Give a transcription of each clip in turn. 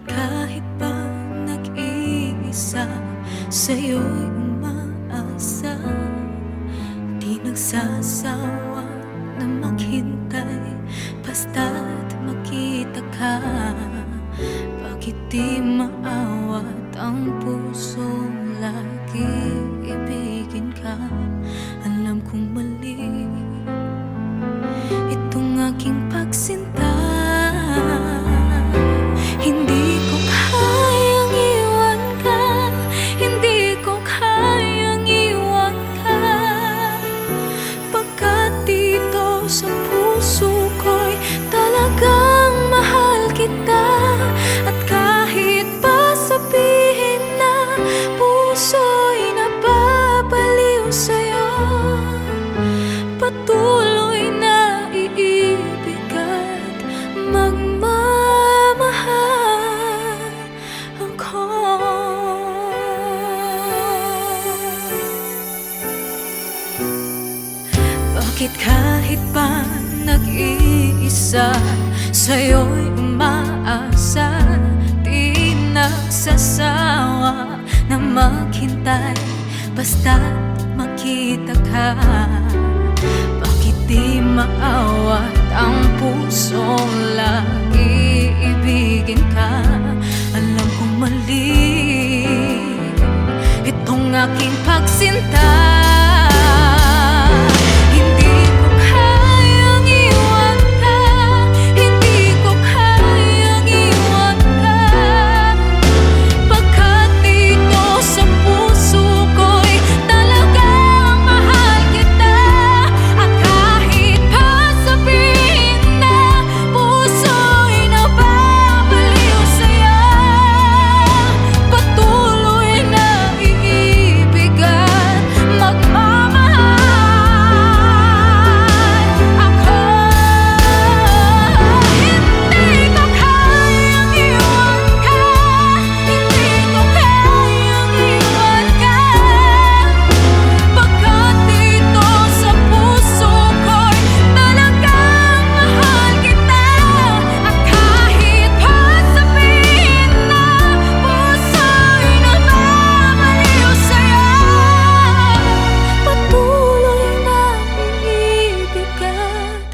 kahit pa nag-iisa, sa'yo'y umaasa. Di nagsasawa na maghintay, basta't makita ka. Bakit di maawat ang pusong lagi ibigin ka? Alam kong mali itong aking pagsinta. Hindi ko kayang iwan ka, hindi ko kayang iwan ka. Pagkat dito sa puso ko'y talagang mahal kita. At kahit pa sabihin na puso'y napapaliw sa'yo, patuloy na iibig at magmamahal ako. Bakit kahit pa nag-iisa, sa'yo'y umaasa? Di nagsasawa na maghintay, basta't makita ka. Bakit di maawat ang pusong lagi ibigin ka? Alam kong mali itong aking pagsinta. Hindi ko kayang iwan ka, hindi ko kayang iwan ka. Pagkat dito sa puso ko'y talagang mahal kita. At kahit pa sabihin na puso'y nababaliw sa'yo, patuloy na iibig at magmamahal ako. Hindi ko kayang iwan ka, hindi ko kayang iwan ka. Pagkat dito sa puso ko'y talagang mahal kita. At kahit pa sabihin na puso'y nababaliw sa'yo, patuloy na iibig at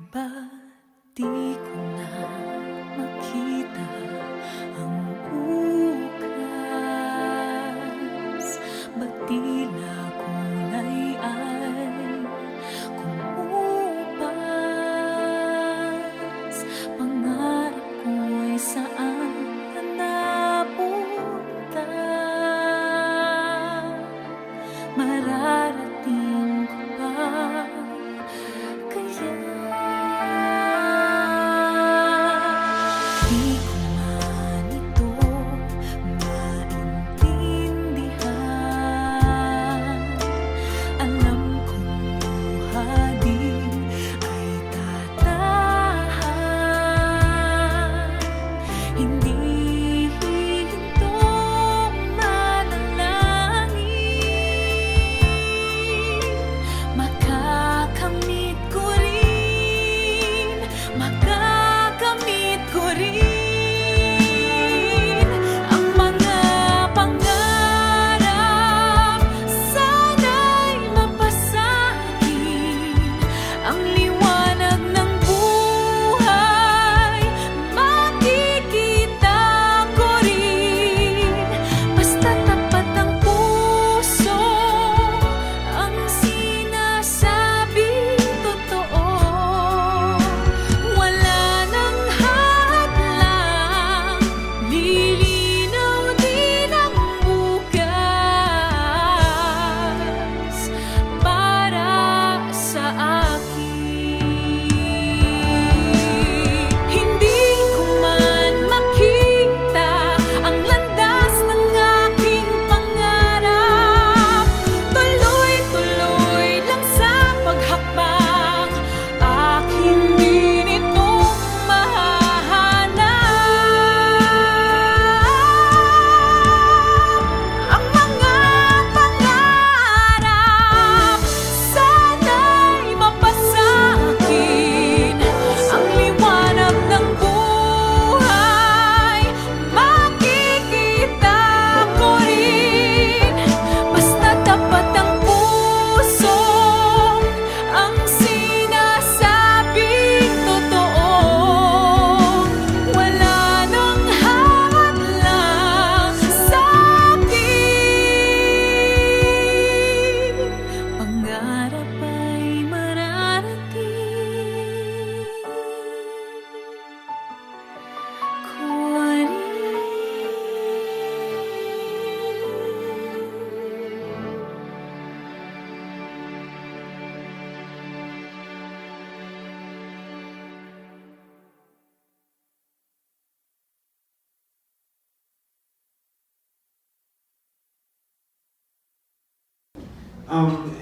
ba't di ko na makita ang bukas? Ba't tila kulay ay kumupas? Pangarap ko'y saan ka napunta? Mararating ko pa kaya?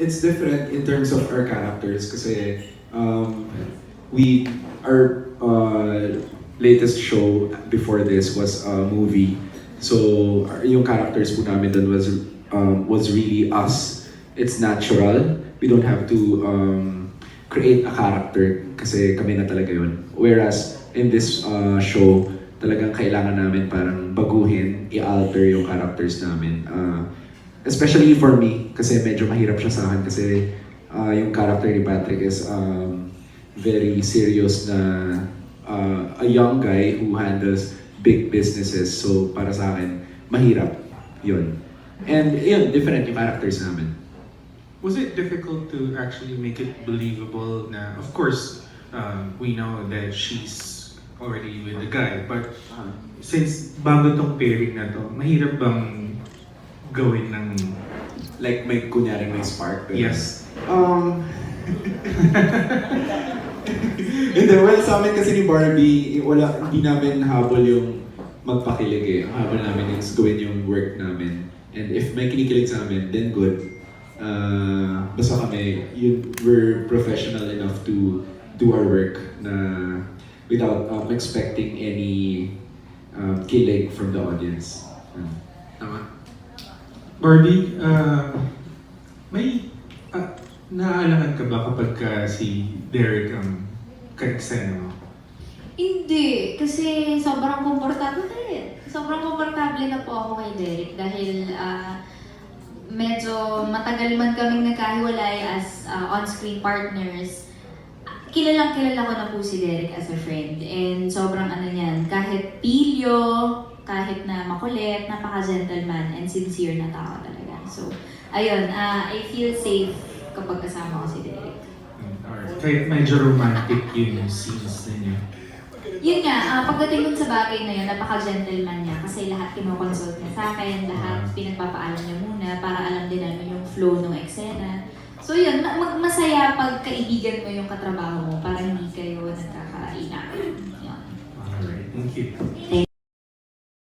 It's different in terms of our characters kasi we our latest show before this was a movie. So yung characters po namin doon was really us. It's natural. We don't have to create a character kasi kami na talaga yun. Whereas in this show, talagang kailangan namin parang baguhin, i-alter yung characters namin. Especially for me, kasi medyo mahirap siya sa akin kasi yung character ni Patrick is very serious na a young guy who handles big businesses. So para sa akin, mahirap yun. And yun, different yung characters namin. Was it difficult to actually make it believable na, of course, we know that she's already with the guy, but since bago tong pairing na to, mahirap bang gawin ng... Like may kunyari may spark. Pero, Yes. Hindi, well, sa amin kasi ni Barbie, hindi namin habol yung magpakilig eh. Ang habol namin is gawin yung work namin. And if may kinikilig sa amin, then good. Basta kami, we're professional enough to do our work na without expecting any kilig from the audience. Tama? Barbie, may naaalangan ka ba kapag si Derek ang ka-eksena mo? Hindi, kasi sobrang komportable na rin. Sobrang komportable na po ako kay Derek dahil medyo matagal man kaming nagkahiwalay as on-screen partners. Kilala ko na po si Derek as a friend. And sobrang ano niyan, kahit pilyo, kahit na makulit, napaka-gentleman and sincere na tao talaga. So, ayun, I feel safe kapag kasama ko si Derek. Alright. Kahit medyo romantic yung scenes ninyo. Yun nga, pagdating dun sa bagay na yun, napaka-gentleman niya kasi lahat kinoconsult niya sa akin, lahat pinagpapaalam niya muna para alam din namin yung flow ng eksena. So yun, masaya pag kaibigan mo yung katrabaho mo para hindi kayo nagkakainan. Yun. Alright, thank you. Thank